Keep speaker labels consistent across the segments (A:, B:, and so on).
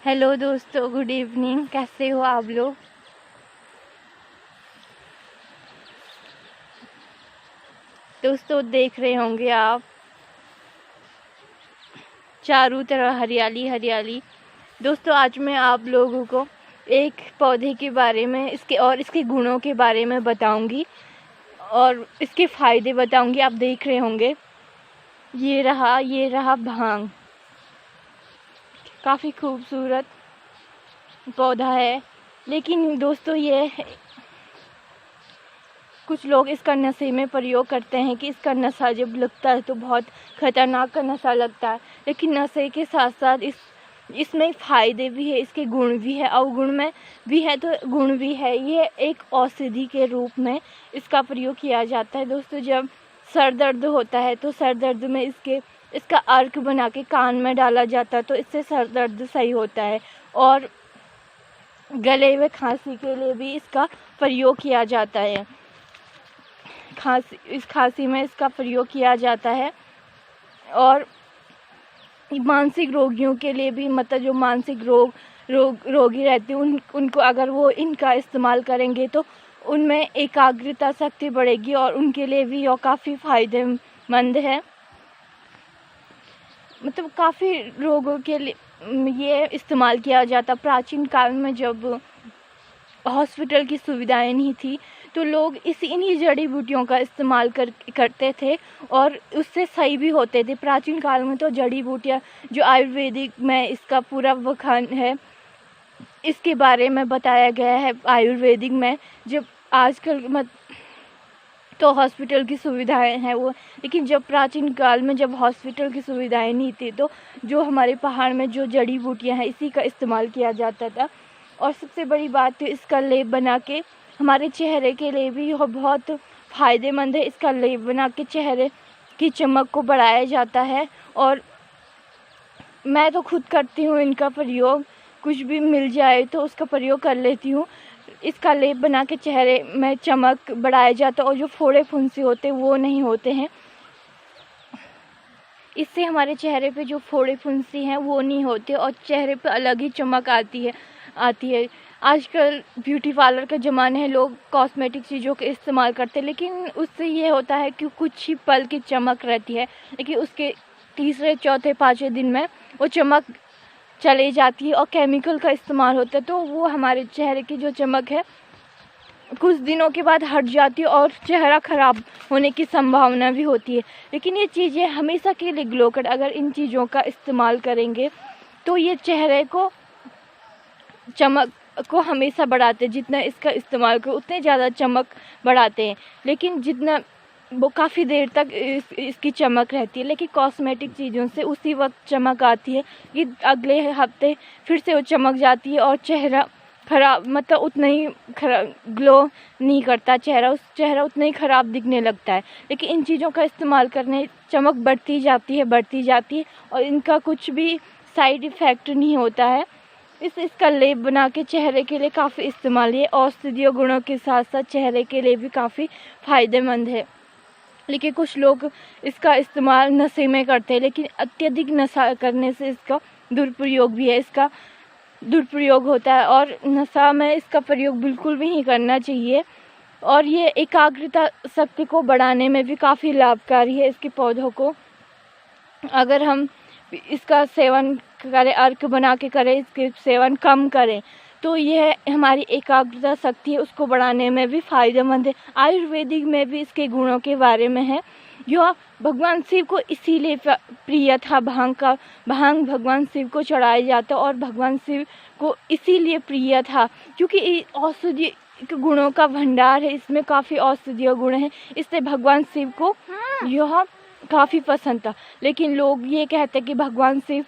A: Hello दोस्तों, good evening. कैसे हो आप लोग? दोस्तों, देख रहे होंगे आप चारों तरफ हरियाली हरियाली। दोस्तों, आज मैं आप लोगों को एक पौधे के बारे में, इसके गुणों के बारे में बताऊंगी और इसके फायदे बताऊंगी। आप देख रहे होंगे, ये रहा भांग। काफ़ी खूबसूरत पौधा है, लेकिन दोस्तों ये कुछ लोग इसका नशे में प्रयोग करते हैं कि इसका नशा जब लगता है तो बहुत खतरनाक का नशा लगता है। लेकिन नशे के साथ साथ इसमें फ़ायदे भी है, इसके गुण भी है, अवगुण में भी है तो गुण भी है। ये एक औषधि के रूप में इसका प्रयोग किया जाता है। दोस्तों, जब सर दर्द होता है तो सर दर्द में इसका अर्क बना के कान में डाला जाता है तो इससे सर दर्द सही होता है। और गले में खांसी के लिए भी इसका प्रयोग किया जाता है। खांसी में इसका प्रयोग किया जाता है। और मानसिक रोगियों के लिए भी, मतलब जो मानसिक रोगी रहते हैं उनको अगर वो इनका इस्तेमाल करेंगे तो उनमें एकाग्रता शक्ति बढ़ेगी और उनके लिए भी यह काफ़ी फायदेमंद है। मतलब काफ़ी रोगों के लिए ये इस्तेमाल किया जाता। प्राचीन काल में जब हॉस्पिटल की सुविधाएं नहीं थी तो लोग इन्हीं जड़ी बूटियों का इस्तेमाल करते थे और उससे सही भी होते थे। प्राचीन काल में तो जड़ी बूटियाँ जो आयुर्वेदिक में इसका पूरा बखान है, इसके बारे में बताया गया है आयुर्वेदिक में। जब आजकल तो हॉस्पिटल की सुविधाएं हैं वो, लेकिन जब प्राचीन काल में जब हॉस्पिटल की सुविधाएं नहीं थी तो जो हमारे पहाड़ में जो जड़ी बूटियाँ हैं इसी का इस्तेमाल किया जाता था। और सबसे बड़ी बात तो इसका लेप बना के हमारे चेहरे के लिए भी यह बहुत फ़ायदेमंद है। इसका लेप बना के चेहरे की चमक को बढ़ाया जाता है और मैं तो खुद करती हूँ इनका प्रयोग। कुछ भी मिल जाए तो उसका प्रयोग कर लेती हूँ। इसका लेप बना के चेहरे में चमक बढ़ाया जाता है और जो फोड़े फुंसी होते हैं वो नहीं होते हैं। इससे हमारे चेहरे पे जो फोड़े फुंसी हैं वो नहीं होते और चेहरे पे अलग ही चमक आती है। आजकल ब्यूटी पार्लर का ज़माना है, लोग कॉस्मेटिक चीज़ों के इस्तेमाल करते हैं, लेकिन उससे ये होता है कि कुछ ही पल की चमक रहती है, लेकिन उसके तीसरे चौथे पाँचवें दिन में वो चमक चले जाती है और केमिकल का इस्तेमाल होता है तो वो हमारे चेहरे की जो चमक है कुछ दिनों के बाद हट जाती है और चेहरा ख़राब होने की संभावना भी होती है। लेकिन ये चीज़ें हमेशा के लिए ग्लो कर, अगर इन चीज़ों का इस्तेमाल करेंगे तो ये चेहरे को चमक को हमेशा बढ़ाते हैं। जितना इसका इस्तेमाल करो उतने ज़्यादा चमक बढ़ाते हैं, लेकिन जितना वो काफ़ी देर तक इसकी चमक रहती है। लेकिन कॉस्मेटिक चीज़ों से उसी वक्त चमक आती है कि अगले हफ्ते फिर से वो चमक जाती है और चेहरा खराब, मतलब उतना ही ग्लो नहीं करता चेहरा उतना ही ख़राब दिखने लगता है। लेकिन इन चीज़ों का इस्तेमाल करने चमक बढ़ती जाती है और इनका कुछ भी साइड इफ़ेक्ट नहीं होता है। इसका लेप बना के चेहरे के लिए काफ़ी इस्तेमाल है। औषधीय गुणों के साथ साथ चेहरे के लिए भी काफ़ी फ़ायदेमंद है। लेकिन कुछ लोग इसका इस्तेमाल नशे में करते हैं, लेकिन अत्यधिक नशा करने से इसका दुरुपयोग भी है। इसका दुरुपयोग होता है और नशा में इसका प्रयोग बिल्कुल भी नहीं करना चाहिए। और ये एकाग्रता शक्ति को बढ़ाने में भी काफ़ी लाभकारी है। इसके पौधों को अगर हम इसका सेवन करें, अर्क बना के करें, इसके सेवन कम करें तो यह हमारी एकाग्रता शक्ति है उसको बढ़ाने में भी फ़ायदेमंद है। आयुर्वेदिक में भी इसके गुणों के बारे में है। यह भगवान शिव को इसीलिए प्रिय था। भांग भगवान शिव को चढ़ाया जाता और भगवान शिव को इसीलिए प्रिय था क्योंकि औषधि गुणों का भंडार है, इसमें काफ़ी औषधीय गुण हैं, इससे भगवान शिव को यह काफ़ी पसंद था। लेकिन लोग ये कहते कि भगवान शिव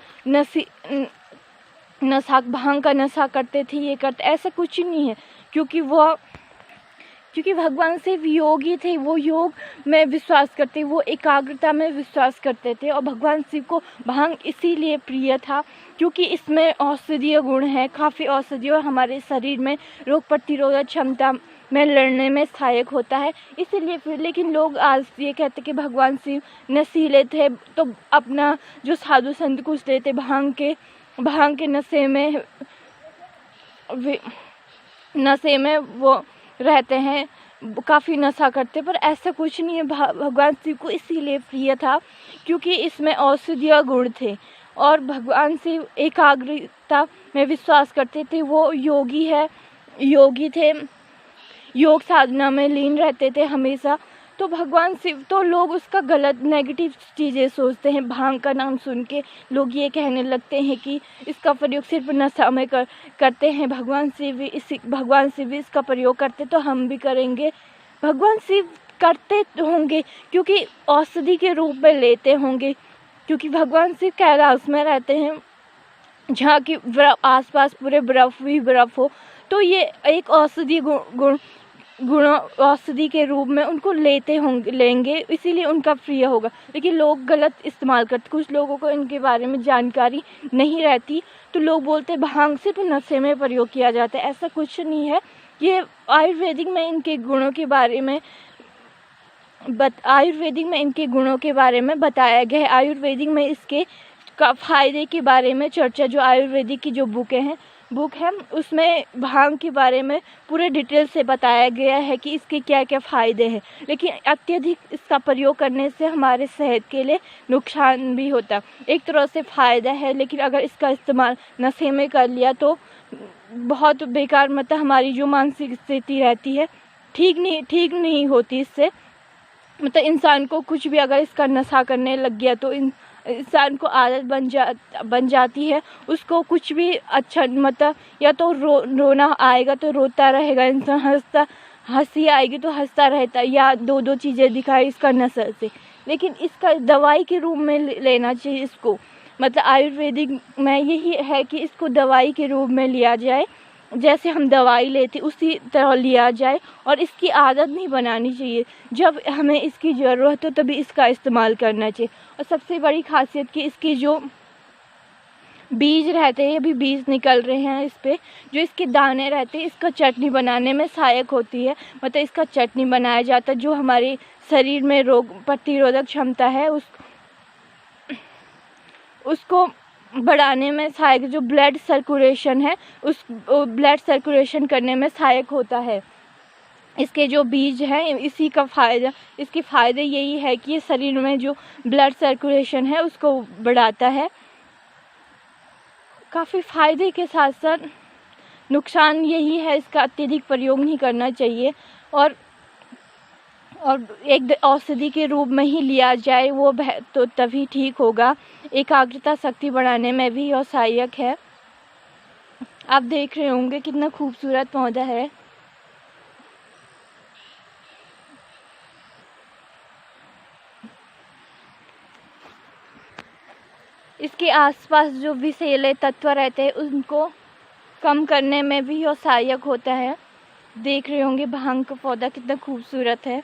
A: भांग का नशा करते थे, ये करते, ऐसा कुछ नहीं है। क्योंकि भगवान शिव योगी थे, वो योग में विश्वास करते, वो एकाग्रता में विश्वास करते थे। और भगवान शिव को भांग इसीलिए प्रिय था क्योंकि इसमें औषधीय गुण है, काफ़ी औषधीय, और हमारे शरीर में रोग प्रतिरोधक क्षमता में लड़ने में सहायक होता है, इसीलिए फिर। लेकिन लोग आज ये कहते कि भगवान शिव नशीले थे तो अपना जो साधु संत कुछ लेते भांग के भांग के नशे में वो रहते हैं, काफ़ी नशा करते, पर ऐसा कुछ नहीं है। भगवान शिव को इसीलिए प्रिय था क्योंकि इसमें औषधीय गुण थे और भगवान शिव एकाग्रता में विश्वास करते थे। वो योगी थे, योग साधना में लीन रहते थे हमेशा। तो भगवान शिव, तो लोग उसका गलत नेगेटिव चीज़ें सोचते हैं। भांग का नाम सुन के लोग ये कहने लगते हैं कि इसका प्रयोग सिर्फ नशा में करते हैं। भगवान शिव इसका प्रयोग करते तो हम भी करेंगे। भगवान शिव करते होंगे क्योंकि औषधि के रूप में लेते होंगे, क्योंकि भगवान शिव कैलाश में रहते हैं जहाँ की आसपास पूरे बर्फ ही बर्फ हो। तो ये एक औषधि के रूप में उनको लेंगे, इसीलिए उनका प्रिय होगा। लेकिन लोग गलत इस्तेमाल करते, कुछ लोगों को इनके बारे में जानकारी नहीं रहती, तो लोग बोलते भांग सिर्फ नशे में प्रयोग किया जाता है। ऐसा कुछ नहीं है। ये आयुर्वेदिक में इनके गुणों के बारे में बताया गया है। आयुर्वेदिक में इसके फायदे के बारे में चर्चा, जो आयुर्वेदिक की जो बुक है उसमें भांग के बारे में पूरे डिटेल से बताया गया है कि इसके क्या क्या फ़ायदे हैं। लेकिन अत्यधिक इसका प्रयोग करने से हमारे सेहत के लिए नुकसान भी होता है। एक तरह से फ़ायदा है, लेकिन अगर इसका इस्तेमाल नशे में कर लिया तो बहुत बेकार, मतलब हमारी जो मानसिक स्थिति रहती है ठीक नहीं होती इससे। मतलब इंसान को कुछ भी अगर इसका नशा करने लग गया तो इंसान को आदत बन जाती है। उसको कुछ भी अच्छा, मतलब या तो रोना आएगा तो रोता रहेगा इंसान, हंसी आएगी तो हंसता रहता है, या दो चीज़ें दिखाई इसका नशा से। लेकिन इसका दवाई के रूप में लेना चाहिए इसको। मतलब आयुर्वेदिक में यही है कि इसको दवाई के रूप में लिया जाए, जैसे हम दवाई लेते उसी तरह लिया जाए, और इसकी आदत नहीं बनानी चाहिए। जब हमें इसकी ज़रूरत हो तभी इसका इस्तेमाल करना चाहिए। और सबसे बड़ी खासियत कि इसकी जो बीज रहते हैं, अभी बीज निकल रहे हैं इस पे, जो इसके दाने रहते हैं, इसका चटनी बनाने में सहायक होती है। मतलब इसका चटनी बनाया जाता है, जो हमारे शरीर में रोग प्रतिरोधक क्षमता है उसको बढ़ाने में सहायक, जो ब्लड सर्कुलेशन है उस ब्लड सर्कुलेशन करने में सहायक होता है। इसके जो बीज हैं इसके फ़ायदे यही है कि ये शरीर में जो ब्लड सर्कुलेशन है उसको बढ़ाता है। काफ़ी फ़ायदे के साथ साथ नुकसान यही है, इसका अत्यधिक प्रयोग नहीं करना चाहिए। और एक औषधि के रूप में ही लिया जाए वो तो तभी ठीक होगा। एकाग्रता शक्ति बढ़ाने में भी और सहायक है। आप देख रहे होंगे कितना खूबसूरत पौधा है। इसके आसपास जो विषैले तत्व रहते हैं उनको कम करने में भी और सहायक होता है। देख रहे होंगे भांग का पौधा कितना खूबसूरत है।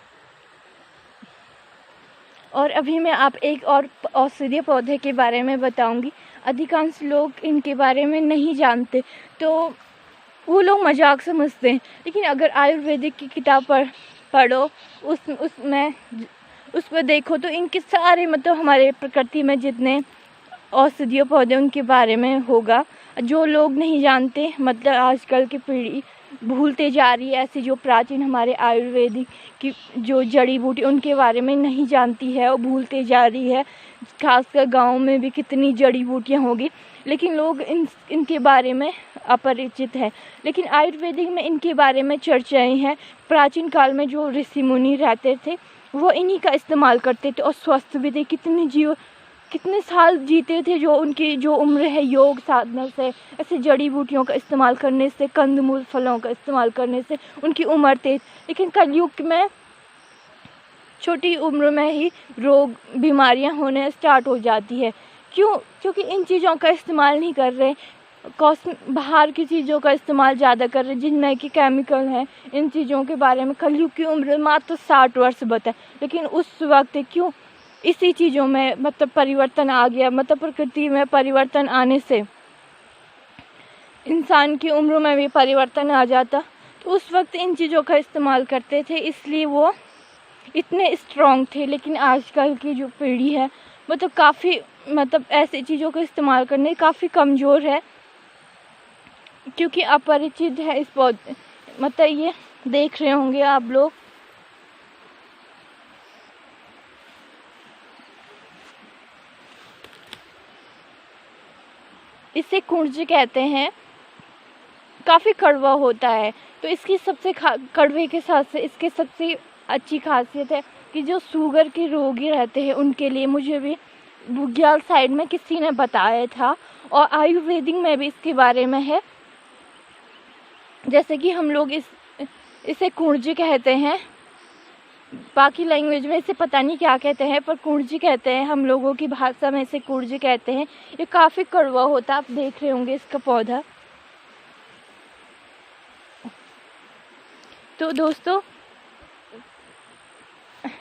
A: और अभी मैं आप एक और औषधीय पौधे के बारे में बताऊंगी। अधिकांश लोग इनके बारे में नहीं जानते, तो वो लोग मजाक समझते हैं। लेकिन अगर आयुर्वेदिक की किताब पढ़ो, उसमें उस पर देखो तो इनके सारे, मतलब हमारे प्रकृति में जितने औषधीय पौधे उनके बारे में होगा। जो लोग नहीं जानते, मतलब आजकल की पीढ़ी भूलते जा रही है, ऐसी जो प्राचीन हमारे आयुर्वेदिक की जो जड़ी बूटी उनके बारे में नहीं जानती है, वो भूलते जा रही है। खासकर गांव में भी कितनी जड़ी बूटियाँ होगी, लेकिन लोग इनके बारे में अपरिचित है। लेकिन आयुर्वेदिक में इनके बारे में चर्चाएं हैं। प्राचीन काल में जो ऋषि मुनि रहते थे वो इन्हीं का इस्तेमाल करते थे और स्वस्थ भी थे। कितने साल जीते थे। जो उनकी जो उम्र है योग साधना से, ऐसे जड़ी बूटियों का इस्तेमाल करने से, कंदमूल फलों का इस्तेमाल करने से उनकी उम्र तेज। लेकिन कलयुग में छोटी उम्र में ही रोग बीमारियां होने स्टार्ट हो जाती है। क्यों? क्योंकि इन चीज़ों का इस्तेमाल नहीं कर रहे, बाहर की चीज़ों का इस्तेमाल ज़्यादा कर रहे हैं जिनमें कि केमिकल हैं। इन चीज़ों के बारे में कलयुग की उम्र मात्र 60 वर्ष बताए, लेकिन उस वक्त क्यों इसी चीज़ों में मतलब परिवर्तन आ गया। मतलब प्रकृति में परिवर्तन आने से इंसान की उम्र में भी परिवर्तन आ जाता, तो उस वक्त इन चीज़ों का इस्तेमाल करते थे, इसलिए वो इतने स्ट्रॉन्ग थे। लेकिन आजकल की जो पीढ़ी है मतलब काफ़ी मतलब ऐसी चीज़ों का इस्तेमाल करने काफ़ी कमज़ोर है, क्योंकि अपरिचित है इस पौधे। मतलब ये देख रहे होंगे आप लोग, इसे कुंज कहते हैं, काफ़ी कड़वा होता है। तो इसकी सबसे कड़वे के साथ से इसके सबसे अच्छी खासियत है कि जो शुगर के रोगी रहते हैं उनके लिए, मुझे भी बुग्याल साइड में किसी ने बताया था, और आयुर्वेदिक में भी इसके बारे में है। जैसे कि हम लोग इसे कुंज कहते हैं, बाकी लैंग्वेज में इसे पता नहीं क्या कहते हैं, पर कुंज कहते हैं, हम लोगों की भाषा में इसे कुंज कहते हैं। ये काफ़ी कड़वा होता है, आप देख रहे होंगे इसका पौधा। तो दोस्तों,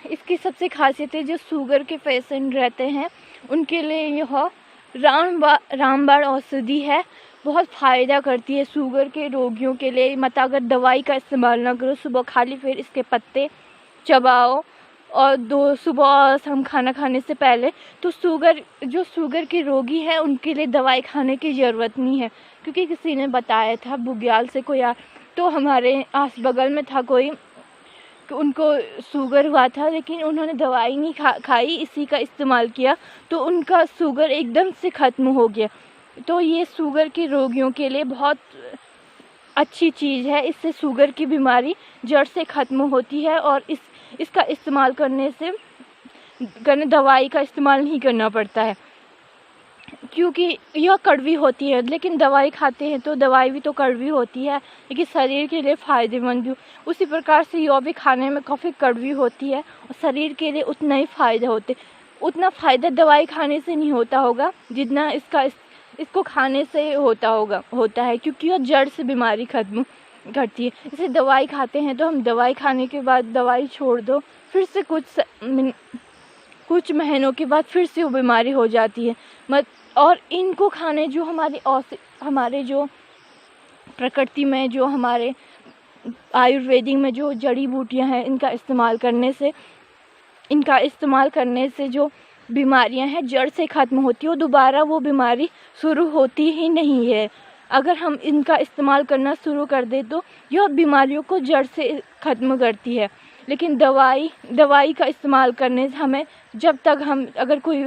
A: इसकी सबसे खासियत है जो शुगर के पेशेंट रहते हैं उनके लिए यह रामबाण औषधि है, बहुत फ़ायदा करती है शुगर के रोगियों के लिए। मतलब अगर दवाई का इस्तेमाल ना करो, सुबह खाली फिर इसके पत्ते चबाओ, और सुबह और शाम खाना खाने से पहले, तो जो शुगर के रोगी हैं उनके लिए दवाई खाने की ज़रूरत नहीं है। क्योंकि किसी ने बताया था बुग्याल से कोई तो हमारे आस बगल में था कोई, उनको शुगर हुआ था, लेकिन उन्होंने दवाई नहीं खाई, इसी का इस्तेमाल किया, तो उनका शुगर एकदम से ख़त्म हो गया। तो ये शुगर के रोगियों के लिए बहुत अच्छी चीज़ है, इससे शुगर की बीमारी जड़ से ख़त्म होती है, और इसका इस्तेमाल करने से दवाई का इस्तेमाल नहीं करना पड़ता है, क्योंकि यह कड़वी होती है। लेकिन दवाई खाते हैं तो दवाई भी तो कड़वी होती है, लेकिन शरीर के लिए फ़ायदेमंद भी। उसी प्रकार से यह भी खाने में काफ़ी कड़वी होती है, और शरीर के लिए उतना ही फ़ायदा उतना फ़ायदा दवाई खाने से नहीं होता होगा जितना इसको खाने से होता है, क्योंकि यह जड़ से बीमारी ख़त्म करती है। जैसे दवाई खाते हैं तो हम दवाई खाने के बाद दवाई छोड़ दो, फिर से कुछ महीनों के बाद फिर से वो बीमारी हो जाती है। और इनको खाने जो हमारे जो प्रकृति में, जो हमारे आयुर्वेदिक में जो जड़ी बूटियां हैं, इनका इस्तेमाल करने से जो बीमारियां हैं जड़ से ख़त्म होती है, और दोबारा वो बीमारी शुरू होती ही नहीं है। अगर हम इनका इस्तेमाल करना शुरू कर दें तो यह बीमारियों को जड़ से ख़त्म करती है। लेकिन दवाई का इस्तेमाल करने से हमें, जब तक हम अगर कोई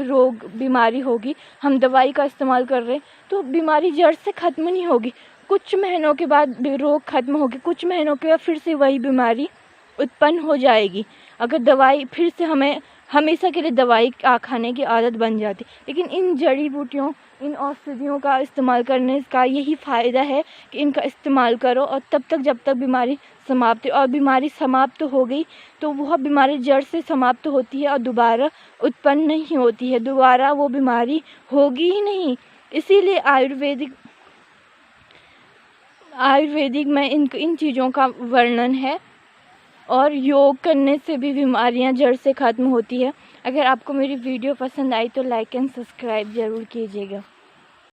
A: बीमारी होगी, हम दवाई का इस्तेमाल कर रहे हैं तो बीमारी जड़ से ख़त्म नहीं होगी। कुछ महीनों के बाद रोग ख़त्म होगी, कुछ महीनों के बाद फिर से वही बीमारी उत्पन्न हो जाएगी। अगर दवाई फिर से हमें हमेशा के लिए दवाई खाने की आदत बन जाती। लेकिन इन जड़ी बूटियों, इन औषधियों का इस्तेमाल करने का यही फ़ायदा है कि इनका इस्तेमाल करो, और तब तक जब तक बीमारी समाप्त है। और बीमारी समाप्त हो गई तो वह बीमारी जड़ से समाप्त होती है और दोबारा उत्पन्न नहीं होती है, दोबारा वो बीमारी होगी ही नहीं। इसीलिए आयुर्वेदिक में इन चीज़ों का वर्णन है, और योग करने से भी बीमारियां जड़ से ख़त्म होती है। अगर आपको मेरी वीडियो पसंद आई तो लाइक एंड सब्सक्राइब ज़रूर कीजिएगा।